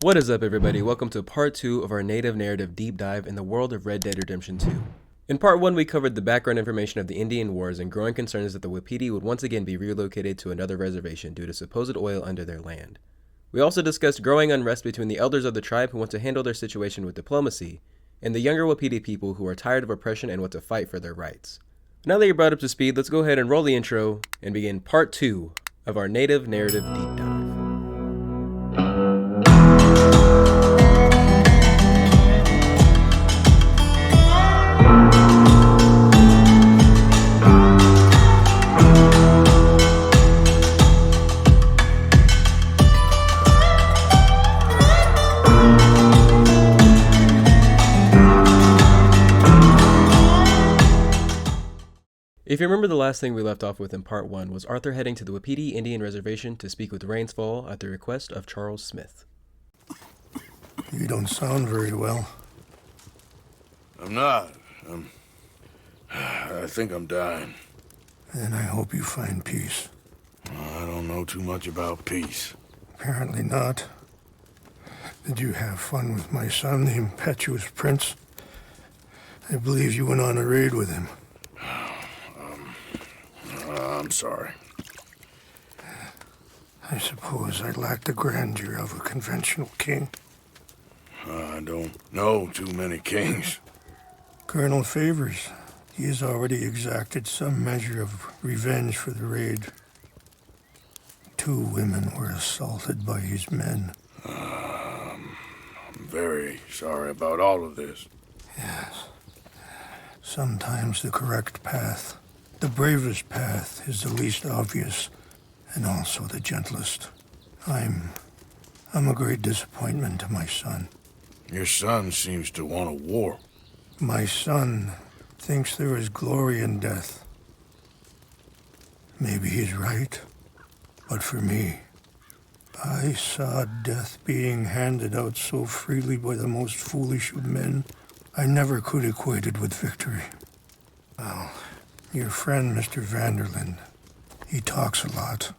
What is up, everybody? Welcome to part 2 of our native narrative deep dive in the world of Red Dead Redemption 2. In part 1, we covered the background information of the Indian Wars and growing concerns that the Wapiti would once again be relocated to another reservation due to supposed oil under their land. We also discussed growing unrest between the elders of the tribe who want to handle their situation with diplomacy, and the younger Wapiti people who are tired of oppression and want to fight for their rights. Now that you're brought up to speed, let's go ahead and roll the intro and begin part 2 of our native narrative deep dive. If you remember, the last thing we left off with in part 1 was Arthur heading to the Wapiti Indian Reservation to speak with Rainsfall at the request of Charles Smith. You don't sound very well. I'm not. I think I'm dying. Then I hope you find peace. I don't know too much about peace. Apparently not. Did you have fun with my son, the impetuous prince? I believe you went on a raid with him. I'm sorry. I suppose I lack the grandeur of a conventional king. I don't know too many kings. Colonel Favors, he has already exacted some measure of revenge for the raid. 2 women were assaulted by his men. I'm very sorry about all of this. Yes. Sometimes the correct path, the bravest path, is the least obvious, and also the gentlest. I'm a great disappointment to my son. Your son seems to want a war. My son thinks there is glory in death. Maybe he's right, but for me, I saw death being handed out so freely by the most foolish of men, I never could equate it with victory. Well, your friend, Mr. Vanderlyn, he talks a lot.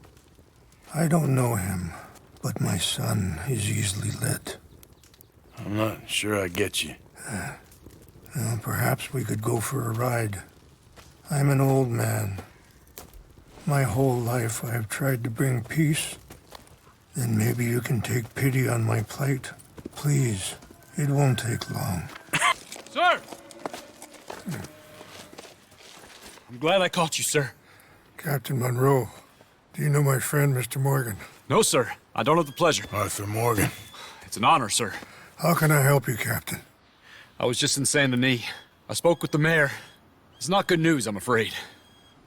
I don't know him, but my son is easily led. I'm not sure I get you. Well, perhaps we could go for a ride. I'm an old man. My whole life I have tried to bring peace. Then maybe you can take pity on my plight. Please, it won't take long. Sir! I'm glad I caught you, sir. Captain Monroe, do you know my friend, Mr. Morgan? No, sir. I don't have the pleasure. Arthur Morgan. It's an honor, sir. How can I help you, Captain? I was just in Saint Denis. I spoke with the mayor. It's not good news, I'm afraid.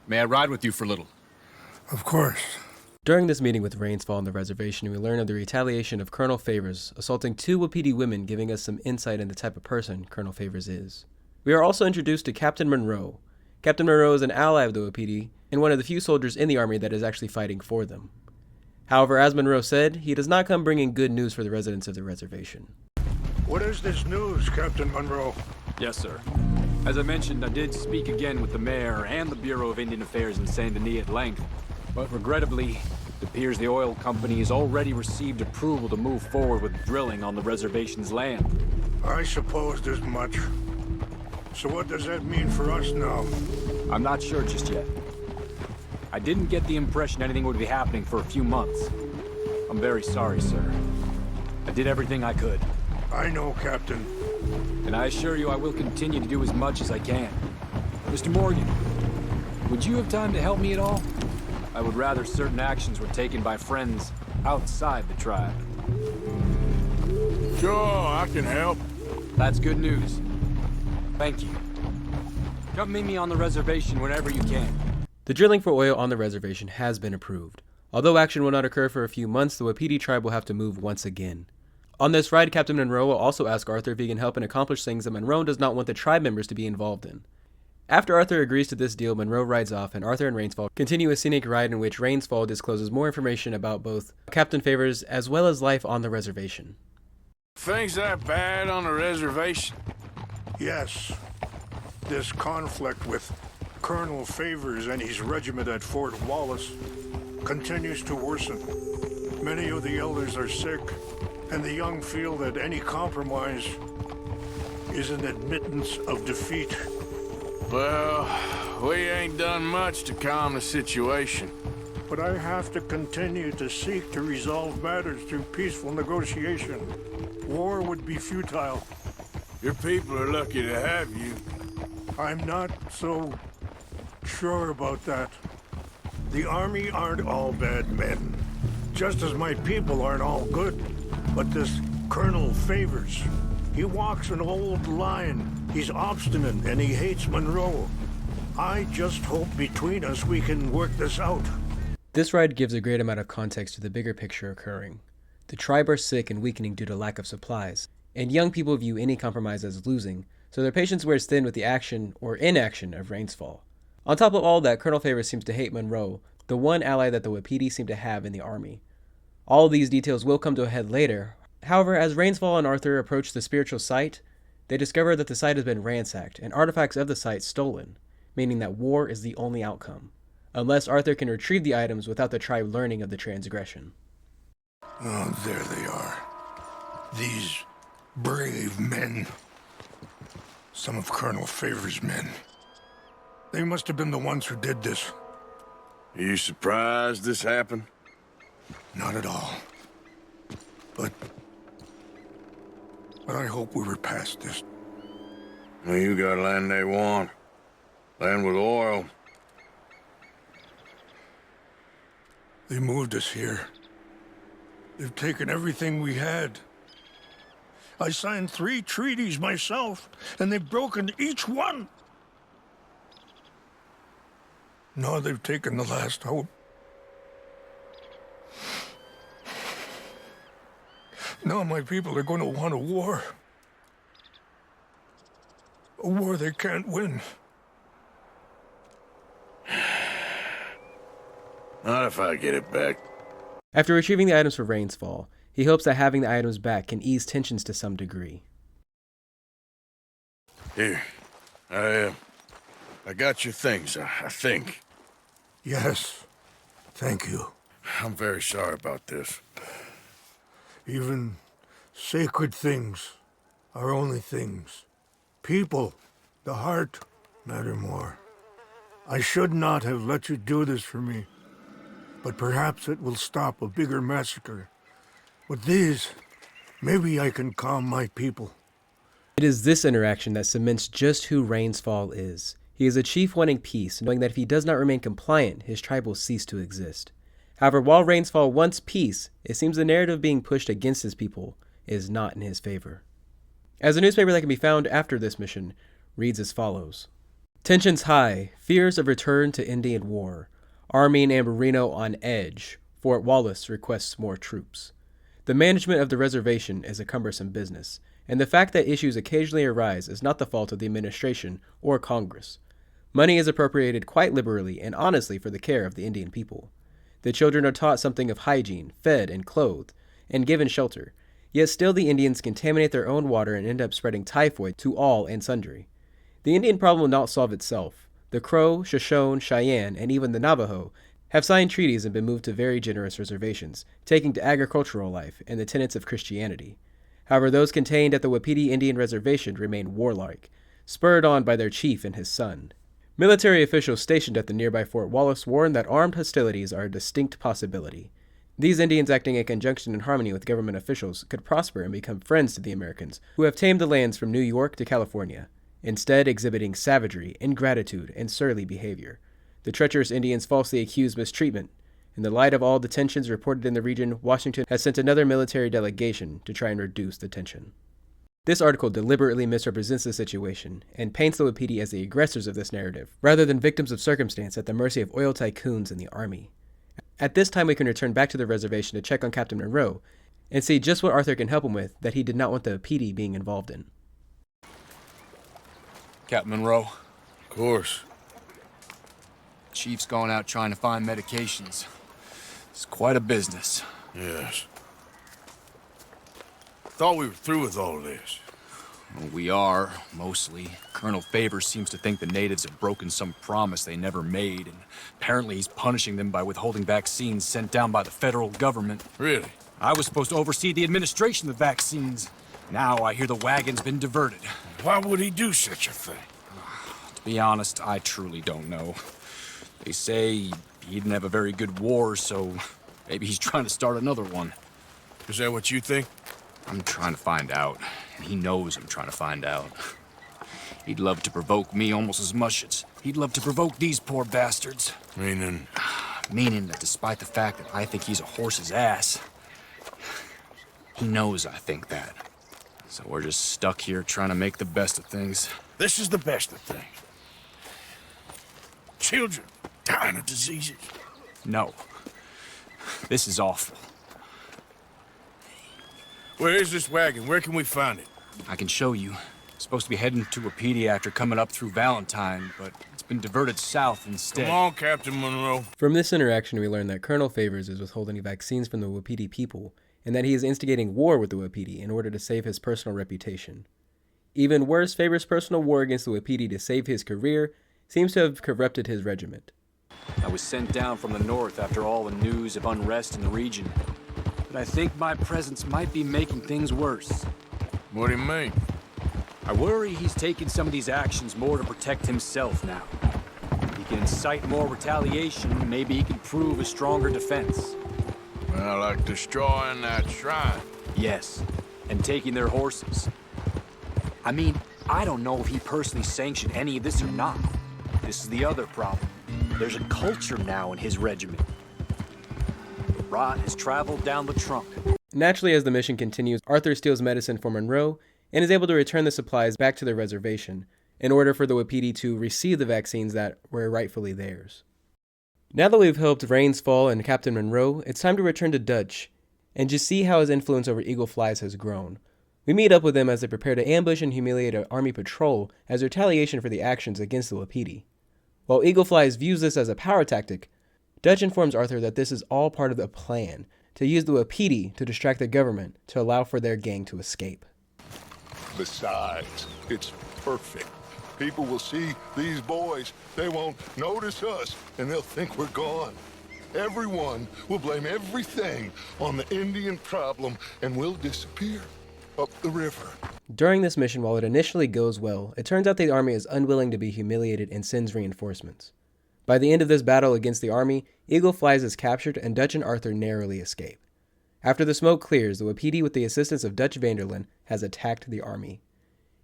May I ride with you for a little? Of course. During this meeting with Rainsfall on the reservation, we learn of the retaliation of Colonel Favors assaulting 2 Wapiti women, giving us some insight into the type of person Colonel Favors is. We are also introduced to Captain Monroe. Captain Monroe is an ally of the Wapiti and one of the few soldiers in the army that is actually fighting for them. However, as Monroe said, he does not come bringing good news for the residents of the reservation. What is this news, Captain Monroe? Yes, sir. As I mentioned, I did speak again with the mayor and the Bureau of Indian Affairs in Saint Denis at length, but regrettably, it appears the oil company has already received approval to move forward with drilling on the reservation's land. I supposed as much. So what does that mean for us now? I'm not sure just yet. I didn't get the impression anything would be happening for a few months. I'm very sorry, sir. I did everything I could. I know, Captain. And I assure you I will continue to do as much as I can. Mr. Morgan, would you have time to help me at all? I would rather certain actions were taken by friends outside the tribe. Sure, I can help. That's good news. Thank you. Come meet me on the reservation whenever you can. The drilling for oil on the reservation has been approved. Although action will not occur for a few months, the Wapiti tribe will have to move once again. On this ride, Captain Monroe will also ask Arthur if he can help and accomplish things that Monroe does not want the tribe members to be involved in. After Arthur agrees to this deal, Monroe rides off, and Arthur and Rainsfall continue a scenic ride in which Rainsfall discloses more information about both Captain Favors as well as life on the reservation. Things that bad on the reservation? Yes. This conflict with Colonel Favors and his regiment at Fort Wallace continues to worsen. Many of the elders are sick, And the young feel that any compromise is an admittance of defeat. Well, we ain't done much to calm the situation. But I have to continue to seek to resolve matters through peaceful negotiation. War would be futile. Your people are lucky to have you. I'm not so sure about that. The army aren't all bad men, just as my people aren't all good. But this Colonel Favors, he walks an old line. He's obstinate and he hates Monroe. I just hope between us we can work this out. This ride gives a great amount of context to the bigger picture occurring. The tribe are sick and weakening due to lack of supplies, and young people view any compromise as losing, so their patience wears thin with the action or inaction of Rains Fall. On top of all that, Colonel Favors seems to hate Monroe, the one ally that the Wapiti seem to have in the army. All of these details will come to a head later. However, as Rains Fall and Arthur approach the spiritual site, they discover that the site has been ransacked and artifacts of the site stolen, meaning that war is the only outcome, unless Arthur can retrieve the items without the tribe learning of the transgression. Oh, there they are. These brave men. Some of Colonel Favors' men. They must have been the ones who did this. Are you surprised this happened? Not at all. But I hope we were past this. Well, you got land they want. Land with oil. They moved us here. They've taken everything we had. I signed 3 treaties myself, and they've broken each one. Now they've taken the last hope. Now my people are going to want a war. A war they can't win. Not if I get it back. After retrieving the items for Rains Fall, he hopes that having the items back can ease tensions to some degree. Here, I got your things, I think. Yes, thank you. I'm very sorry about this. Even sacred things are only things. People, the heart, matter more. I should not have let you do this for me, but perhaps it will stop a bigger massacre. With these, maybe I can calm my people. It is this interaction that cements just who Rains Fall is. He is a chief wanting peace, knowing that if he does not remain compliant, his tribe will cease to exist. However, while Rains Fall wants peace, it seems the narrative being pushed against his people is not in his favor. As a newspaper that can be found after this mission reads as follows. Tensions high, fears of return to Indian war. Army and Amberino on edge. Fort Wallace requests more troops. The management of the reservation is a cumbersome business, and the fact that issues occasionally arise is not the fault of the administration or Congress. Money is appropriated quite liberally and honestly for the care of the Indian people. The children are taught something of hygiene, fed and clothed, and given shelter, yet still the Indians contaminate their own water and end up spreading typhoid to all and sundry. The Indian problem will not solve itself. The Crow, Shoshone, Cheyenne, and even the Navajo have signed treaties and been moved to very generous reservations, taking to agricultural life and the tenets of Christianity. However, those contained at the Wapiti Indian Reservation remain warlike, spurred on by their chief and his son. Military officials stationed at the nearby Fort Wallace warn that armed hostilities are a distinct possibility. These Indians acting in conjunction and harmony with government officials could prosper and become friends to the Americans, who have tamed the lands from New York to California, instead exhibiting savagery, ingratitude, and surly behavior. The treacherous Indians falsely accuse mistreatment. In the light of all the tensions reported in the region, Washington has sent another military delegation to try and reduce the tension. This article deliberately misrepresents the situation and paints the Wapiti as the aggressors of this narrative, rather than victims of circumstance at the mercy of oil tycoons and the army. At this time, we can return back to the reservation to check on Captain Monroe and see just what Arthur can help him with that he did not want the Wapiti being involved in. Captain Monroe. Of course. Chief's going out trying to find medications. It's quite a business. Yes. Thought we were through with all this. Well, we are, mostly. Colonel Favors seems to think the natives have broken some promise they never made, and apparently he's punishing them by withholding vaccines sent down by the federal government. Really? I was supposed to oversee the administration of the vaccines. Now I hear the wagon's been diverted. Why would he do such a thing? To be honest, I truly don't know. They say he didn't have a very good war, so maybe he's trying to start another one. Is that what you think? I'm trying to find out, and he knows I'm trying to find out. He'd love to provoke me almost as much as he'd love to provoke these poor bastards. Meaning? Meaning that despite the fact that I think he's a horse's ass, he knows I think that. So we're just stuck here trying to make the best of things. This is the best of things. Children dying of diseases. No. This is awful. Where is this wagon? Where can we find it? I can show you. It's supposed to be heading to Wapiti after coming up through Valentine, but it's been diverted south instead. Come on, Captain Monroe. From this interaction, we learn that Colonel Favors is withholding vaccines from the Wapiti people, and that he is instigating war with the Wapiti in order to save his personal reputation. Even worse, Favors' personal war against the Wapiti to save his career seems to have corrupted his regiment. I was sent down from the north after all the news of unrest in the region, but I think my presence might be making things worse. What do you mean? I worry he's taking some of these actions more to protect himself now. If he can incite more retaliation, maybe he can prove a stronger defense. Well, like destroying that shrine. Yes, and taking their horses. I mean, I don't know if he personally sanctioned any of this or not. This is the other problem. There's a culture now in his regiment. The rot has traveled down the trunk. Naturally, as the mission continues, Arthur steals medicine for Monroe and is able to return the supplies back to the reservation in order for the Wapiti to receive the vaccines that were rightfully theirs. Now that we've helped Rains fall and Captain Monroe, it's time to return to Dutch and just see how his influence over Eagle Flies has grown. We meet up with them as they prepare to ambush and humiliate an army patrol as retaliation for the actions against the Wapiti. While Eagle Flies views this as a power tactic, Dutch informs Arthur that this is all part of the plan to use the Wapiti to distract the government to allow for their gang to escape. Besides, it's perfect. People will see these boys, they won't notice us, and they'll think we're gone. Everyone will blame everything on the Indian problem, and we'll disappear up the river. During this mission, while it initially goes well, it turns out the army is unwilling to be humiliated and sends reinforcements. By the end of this battle against the army, Eagle Flies is captured and Dutch and Arthur narrowly escape. After the smoke clears, the Wapiti, with the assistance of Dutch Vanderlyn, has attacked the army.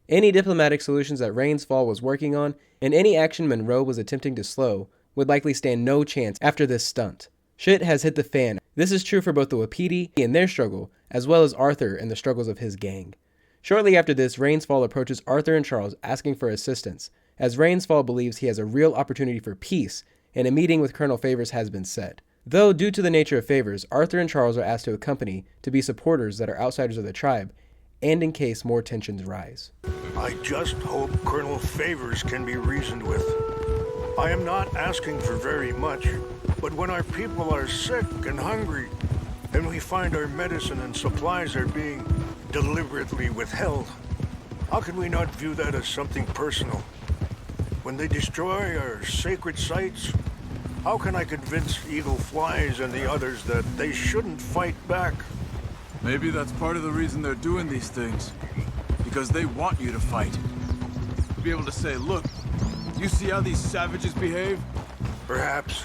Any diplomatic solutions that Rains Fall was working on, and any action Monroe was attempting to slow, would likely stand no chance after this stunt. Shit has hit the fan. This is true for both the Wapiti in their struggle, as well as Arthur and the struggles of his gang. Shortly after this, Rains Fall approaches Arthur and Charles asking for assistance, as Rains Fall believes he has a real opportunity for peace, and a meeting with Colonel Favors has been set. Though, due to the nature of Favors, Arthur and Charles are asked to accompany to be supporters that are outsiders of the tribe, and in case more tensions rise. I just hope Colonel Favors can be reasoned with. I am not asking for very much, but when our people are sick and hungry, and we find our medicine and supplies are being deliberately withheld, how can we not view that as something personal? When they destroy our sacred sites, how can I convince Eagle Flies and the others that they shouldn't fight back? Maybe that's part of the reason they're doing these things. Because they want you to fight. To be able to say, look, you see how these savages behave? Perhaps.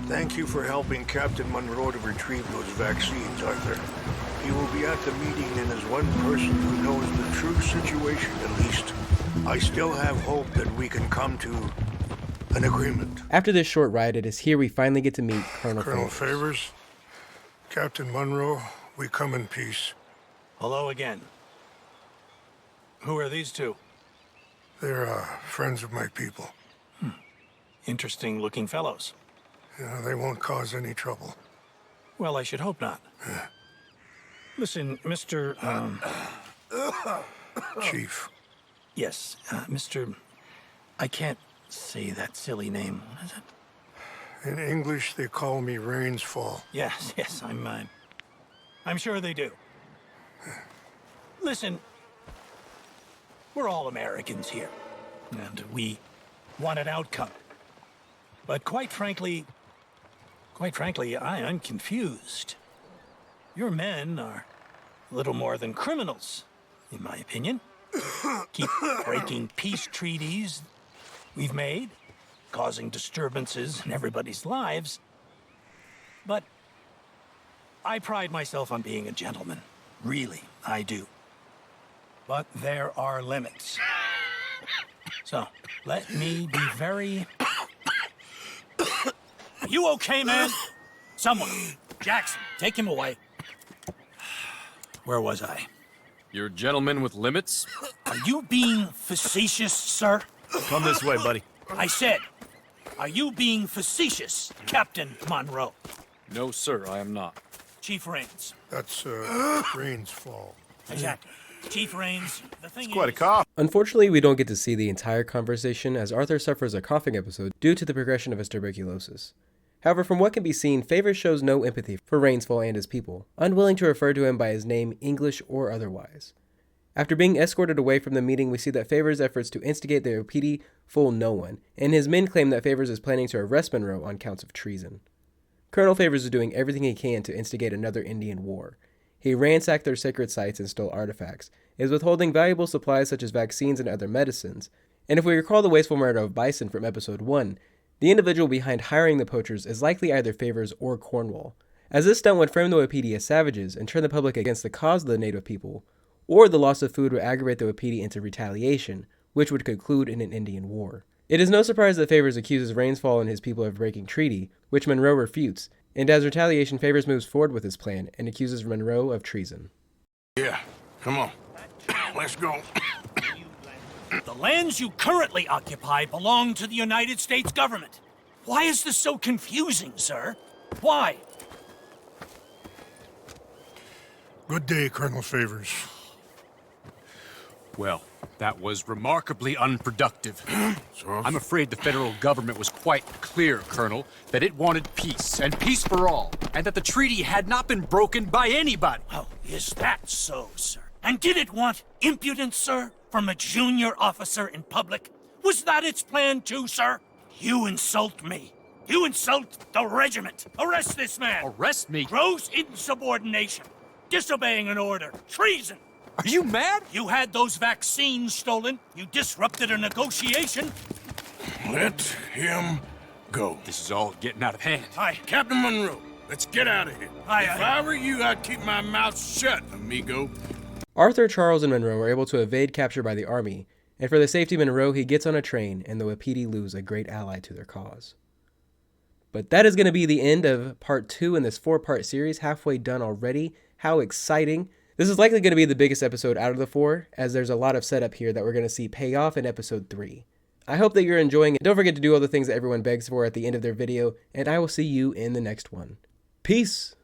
Thank you for helping Captain Monroe to retrieve those vaccines, Arthur. He will be at the meeting and as one person who knows the true situation at least. I still have hope that we can come to an agreement. After this short ride, it is here we finally get to meet Colonel Colonel Favors. Favors, Captain Monroe, we come in peace. Hello again. Who are these two? They're friends of my people. Interesting looking fellows. Yeah, they won't cause any trouble. Well, I should hope not. Listen, Mr. Chief. Yes, Mr. I can't say that silly name. What is it? In English, they call me Rains Fall. Yes, I'm sure they do. Listen, we're all Americans here, and we want an outcome. But quite frankly, I'm confused. Your men are little more than criminals, in my opinion. Keep breaking peace treaties we've made, causing disturbances in everybody's lives. But I pride myself on being a gentleman. Really, I do. But there are limits. So, let me be very... Are you okay, man? Someone. Jackson, take him away. Where was I? You're a gentleman with limits? Are you being facetious, sir? Come this way, buddy. I said, are you being facetious, Captain Monroe? No, sir, I am not. Chief Rains. That's, Rain's fault. Exactly. Chief Rains, the thing Quite a is... cough. Unfortunately, we don't get to see the entire conversation as Arthur suffers a coughing episode due to the progression of his tuberculosis. However, from what can be seen, Favors shows no empathy for Rainsfall and his people, unwilling to refer to him by his name, English or otherwise. After being escorted away from the meeting, we see that Favors' efforts to instigate the OPD fool no one, and his men claim that Favors is planning to arrest Monroe on counts of treason. Colonel Favors is doing everything he can to instigate another Indian war. He ransacked their sacred sites and stole artifacts, is withholding valuable supplies such as vaccines and other medicines, and if we recall the wasteful murder of Bison from episode 1, the individual behind hiring the poachers is likely either Favors or Cornwall, as this stunt would frame the Wapiti as savages and turn the public against the cause of the native people, or the loss of food would aggravate the Wapiti into retaliation, which would conclude in an Indian war. It is no surprise that Favors accuses Rainsfall and his people of breaking treaty, which Monroe refutes, and as retaliation, Favors moves forward with his plan and accuses Monroe of treason. Yeah, come on. Let's go. The lands you currently occupy belong to the United States government. Why is this so confusing, sir? Why? Good day, Colonel Favors. Well, that was remarkably unproductive. I'm afraid the federal government was quite clear, Colonel, that it wanted peace, and peace for all, and that the treaty had not been broken by anybody. Oh, is that so, sir? And did it want impudence, sir, from a junior officer in public? Was that its plan too, sir? You insult me. You insult the regiment. Arrest this man. Arrest me? Gross insubordination. Disobeying an order. Treason. Are you mad? You had those vaccines stolen. You disrupted a negotiation. Let him go. This is all getting out of hand. Captain Monroe, let's get out of here. Aye, If aye. I were you, I'd keep my mouth shut, amigo. Arthur, Charles, and Monroe are able to evade capture by the army, and for the safety of Monroe, he gets on a train, and the Wapiti lose a great ally to their cause. But that is going to be the end of part 2 in this 4-part series, halfway done already. How exciting! This is likely going to be the biggest episode out of the 4, as there's a lot of setup here that we're going to see pay off in episode 3. I hope that you're enjoying it. Don't forget to do all the things that everyone begs for at the end of their video, and I will see you in the next one. Peace!